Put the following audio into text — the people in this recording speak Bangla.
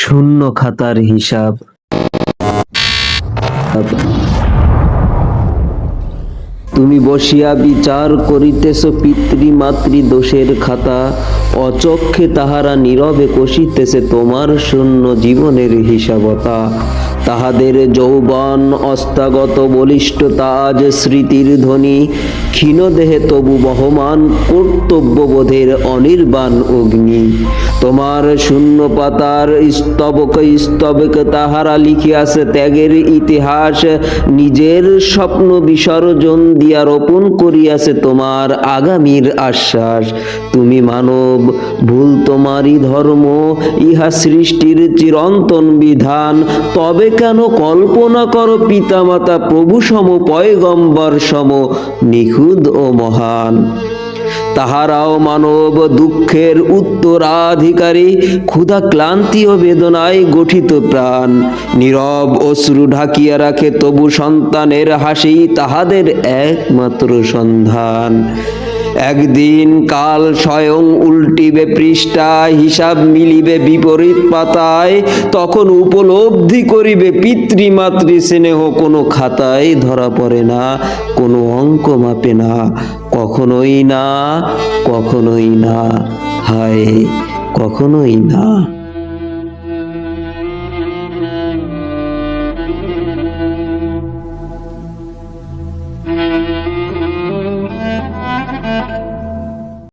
শূন্য খাতার হিসাব। তুমি বসিয়া বিচার করিতেছ পিতৃমাতৃ দোষের খাতা, অচক্ষে তাহারা নীরবে কষিতেছে তোমার শূন্য জীবনের হিসাবতা। তাহাদের যৌবন অস্তাগত বলিষ্ঠতা আজ স্মৃতির ধ্বনি, ক্ষীণ দেহে তবু বহমান কর্তব্যবোধের অনির্বাণ অগ্নি। তোমার শূন্য পাতার স্তবকে স্তবকে তাহারা লিখিয়াছে ত্যাগের ইতিহাস, নিজের স্বপ্ন বিসর্জন দিয়া রোপণ করিয়াছে তোমার আগামীর আশ্বাস। তুমি মানব, ভুল তোমারই ধর্ম, ইহা সৃষ্টির চিরন্তন বিধান। তবে কেন কল্পনা করো পিতামাতা প্রভু সম, পয়গম্বর সম, নিখুঁত ও মহান। তাহারাও মানব, দুঃখের উত্তরাধিকারী, ক্ষুধা ক্লান্তি ও বেদনায় গঠিত প্রাণ। নীরব অশ্রু ঢাকিয়া রাখে তবু সন্তানের হাসি তাহাদের একমাত্র সন্ধান। একদিন কাল স্বয়ং উল্টিবে পৃষ্ঠা, হিসাব মিলিবে বিপরীত পাতায়। তখন উপলব্ধি করিবে পিতৃমাতৃ স্নেহ কোনো খাতায় ধরা পড়ে না, কোনো অঙ্ক মাপে না, কখনোই না, কখনোই না, হায় কখনোই না।